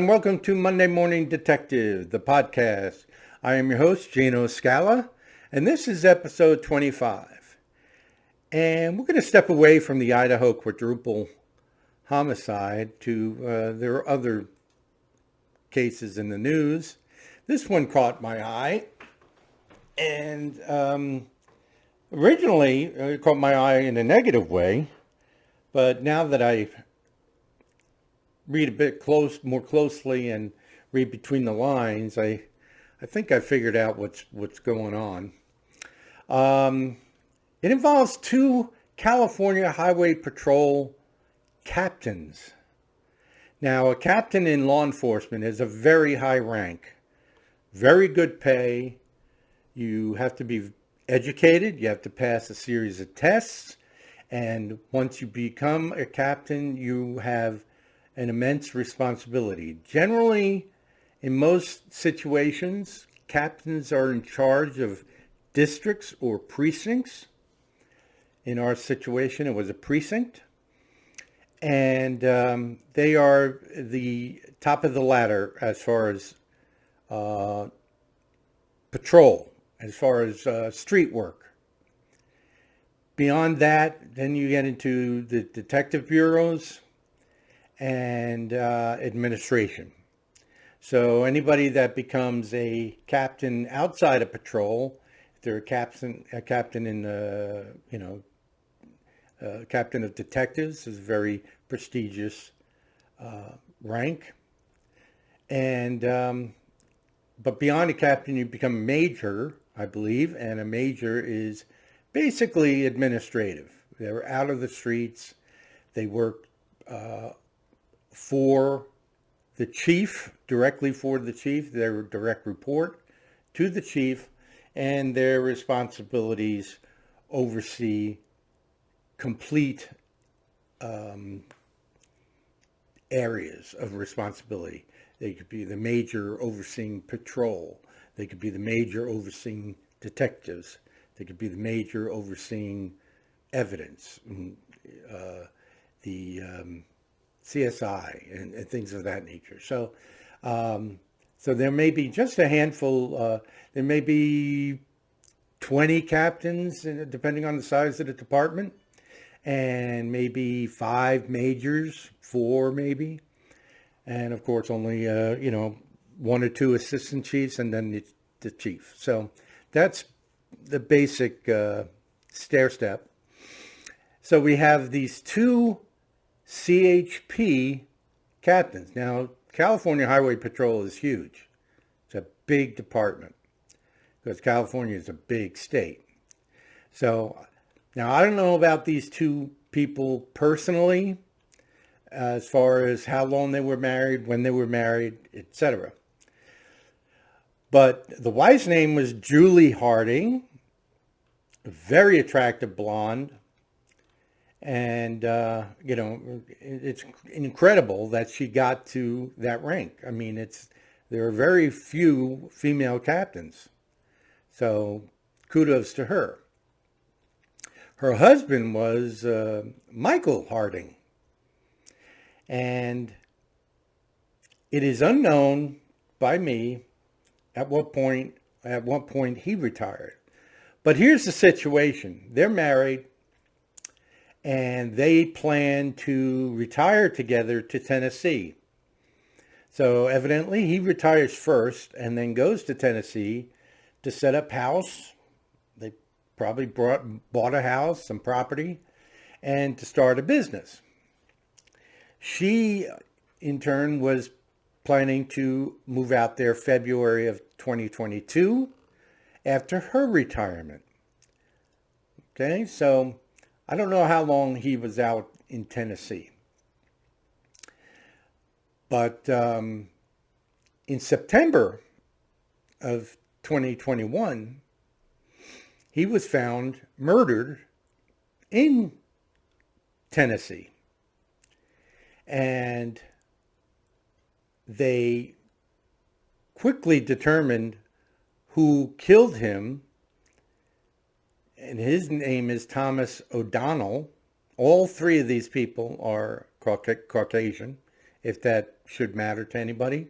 and welcome to Monday Morning Detective, the podcast. I am your host, Gino Scala, and this is episode 25. And we're going to step away from the Idaho quadruple homicide to there are other cases in the news. This one caught my eye, and originally it caught my eye in a negative way, but now that I read a bit more closely and read between the lines, I think I figured out what's going on. It involves two California Highway Patrol captains. Now, a captain in law enforcement is a very high rank, very good pay. You have to be educated. You have to pass a series of tests. And once you become a captain, you have an immense responsibility. Generally, in most situations, captains are in charge of districts or precincts. In our situation, it was a precinct. And they are the top of the ladder as far as patrol, as far as street work. Beyond that, then you get into the detective bureaus and administration. So anybody that becomes a captain outside of patrol, if they're a captain in captain of detectives, is a very prestigious rank. And but beyond a captain, you become a major, I believe, and a major is basically administrative. They're out of the streets. They work for the chief, directly for the chief, their direct report to the chief, and their responsibilities oversee complete areas of responsibility. They could be the major overseeing patrol. They could be the major overseeing detectives. They could be the major overseeing evidence, the CSI and things of that nature. So there may be just a handful, there may be 20 captains, depending on the size of the department, and maybe 5 majors, 4 maybe, and of course only, 1 or 2 assistant chiefs, and then the chief. So that's the basic stair step. So we have these 2 CHP captains. Now, California Highway Patrol is huge. It's a big department because California is a big state. So now I don't know about these 2 people personally, as far as how long they were married, when they were married, etc. But the wife's name was Julie Harding, a very attractive blonde. And, it's incredible that she got to that rank. I mean, there are very few female captains. So kudos to her. Her husband was Michael Harding. And it is unknown by me at what point he retired. But here's the situation. They're married, and they plan to retire together to Tennessee. So evidently he retires first and then goes to Tennessee to set up house. They probably bought a house, some property, and to start a business. She, in turn, was planning to move out there February of 2022 after her retirement. Okay, so I don't know how long he was out in Tennessee. But in September of 2021, he was found murdered in Tennessee. And they quickly determined who killed him, and his name is Thomas O'Donnell. All 3 of these people are Caucasian if that should matter to anybody.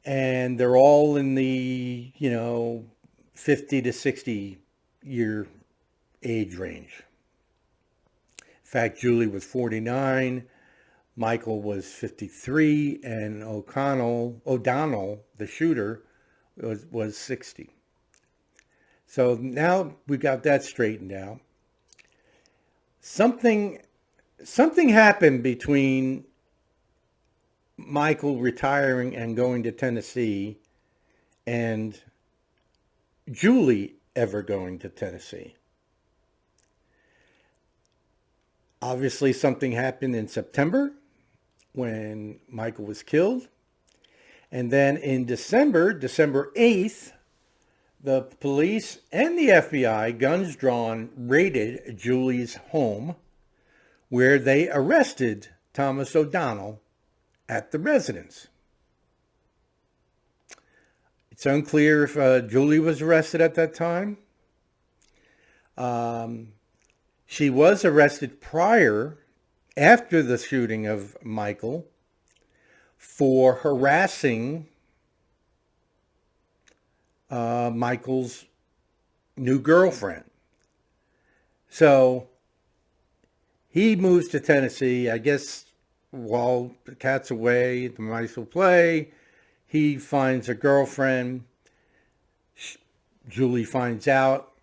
And they're all in the, 50 to 60 year age range. In fact, Julie was 49, Michael was 53, and O'Donnell, the shooter, was 60. So now we got that straightened out. Something happened between Michael retiring and going to Tennessee and Julie ever going to Tennessee. Obviously, something happened in September when Michael was killed. And then in December 8th, the police and the FBI, guns drawn, raided Julie's home, where they arrested Thomas O'Donnell at the residence. It's unclear if Julie was arrested at that time. She was arrested after the shooting of Michael, for harassing Michael's new girlfriend. So he moves to Tennessee, I guess, while the cat's away, the mice will play. He finds a girlfriend. Julie finds out,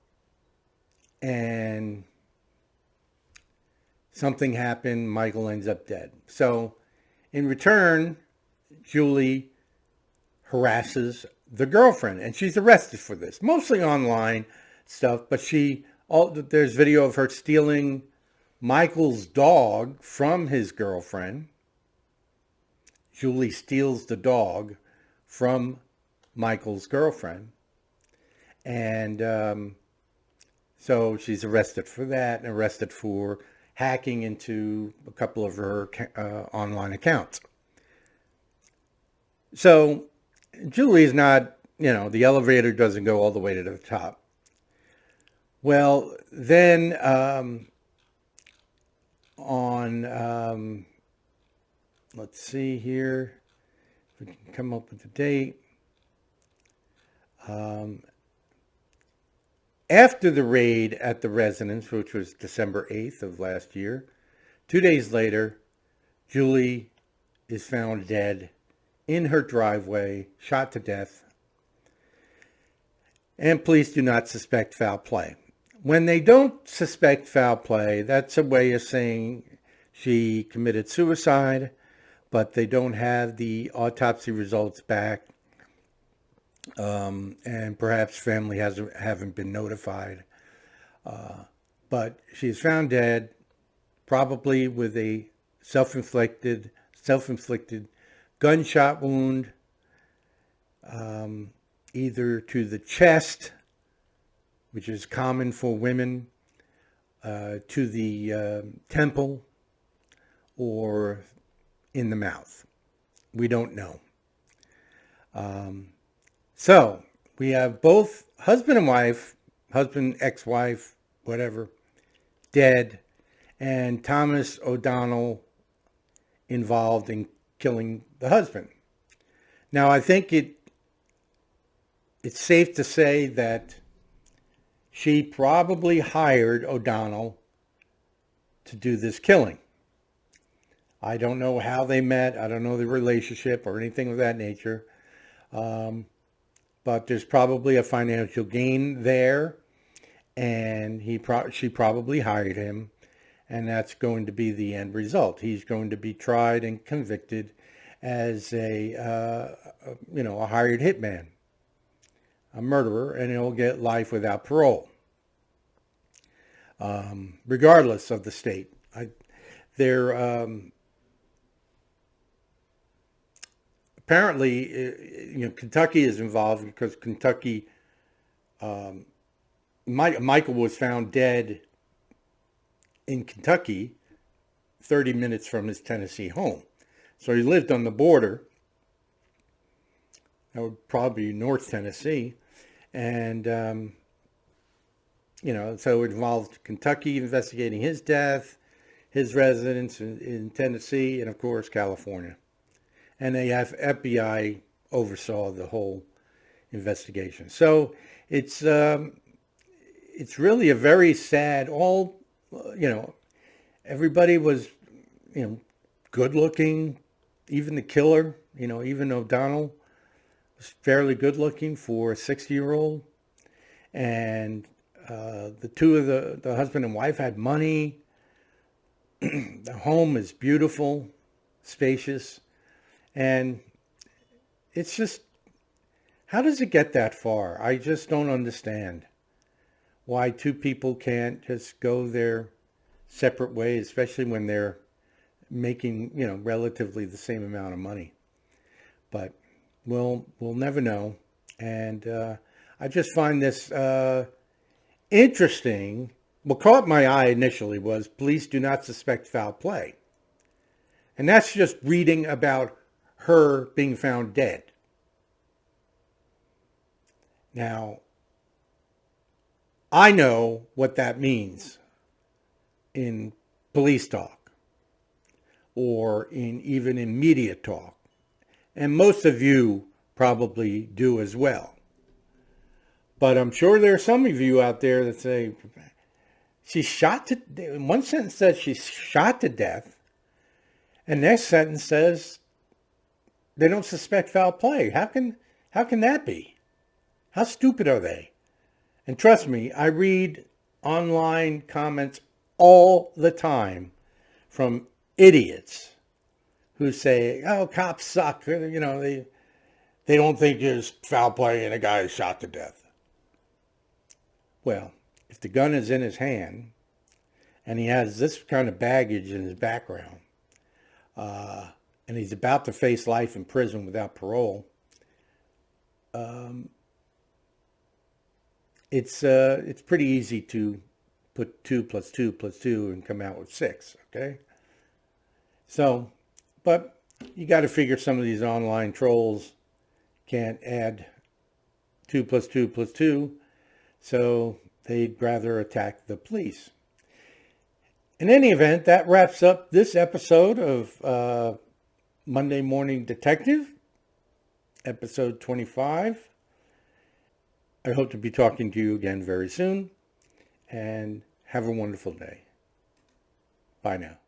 and something happened. Michael ends up dead. So in return, Julie harasses the girlfriend, and she's arrested for this, mostly online stuff, but there's video of her stealing Michael's dog from his girlfriend. Julie steals the dog from Michael's girlfriend, and so she's arrested for that, and arrested for hacking into a couple of her online accounts. So Julie is not, the elevator doesn't go all the way to the top. Well, then let's see here, if we can come up with the date. After the raid at the residence, which was December 8th of last year, 2 days later, Julie is found dead in her driveway, shot to death. And police do not suspect foul play. When they don't suspect foul play, that's a way of saying she committed suicide, but they don't have the autopsy results back. And perhaps family haven't been notified. But she's found dead, probably with a self-inflicted gunshot wound, either to the chest, which is common for women, to the temple, or in the mouth. We don't know. So we have both husband and wife, husband, ex-wife, whatever, dead, and Thomas O'Donnell involved in killing the husband. Now, I think it's safe to say that she probably hired O'Donnell to do this killing. I don't know how they met. I don't know the relationship or anything of that nature. But there's probably a financial gain there, and she probably hired him, and that's going to be the end result. He's going to be tried and convicted as a hired hitman, a murderer, and he'll get life without parole, regardless of the state. Apparently, Kentucky is involved because Kentucky, Michael was found dead in Kentucky, 30 minutes from his Tennessee home. So he lived on the border. That would probably be North Tennessee. And, so it involved Kentucky investigating his death, his residence in Tennessee and, of course, California. And the FBI oversaw the whole investigation. So it's really a very sad. Everybody was, good looking. Even the killer, even O'Donnell was fairly good looking for a 60-year-old. And the two of the husband and wife had money. The home is beautiful, spacious. And it's just, how does it get that far? I just don't understand why two people can't just go their separate ways, especially when they're making, relatively the same amount of money. But we'll never know. And I just find this interesting. What caught my eye initially was police do not suspect foul play. And that's just reading about her being found dead. Now, I know what that means in police talk or even in media talk. And most of you probably do as well. But I'm sure there are some of you out there that say, one sentence says she's shot to death. And next sentence says they don't suspect foul play. How can that be? How stupid are they? And trust me, I read online comments all the time from idiots who say, "Oh, cops suck." They don't think there's foul play and a guy is shot to death. Well, if the gun is in his hand and he has this kind of baggage in his background, and he's about to face life in prison without parole, it's pretty easy to put 2 + 2 + 2 and come out with 6, okay? So, but you got to figure some of these online trolls can't add 2 + 2 + 2, so they'd rather attack the police. In any event, that wraps up this episode of Monday Morning Detective, episode 25. I hope to be talking to you again very soon, and have a wonderful day. Bye now.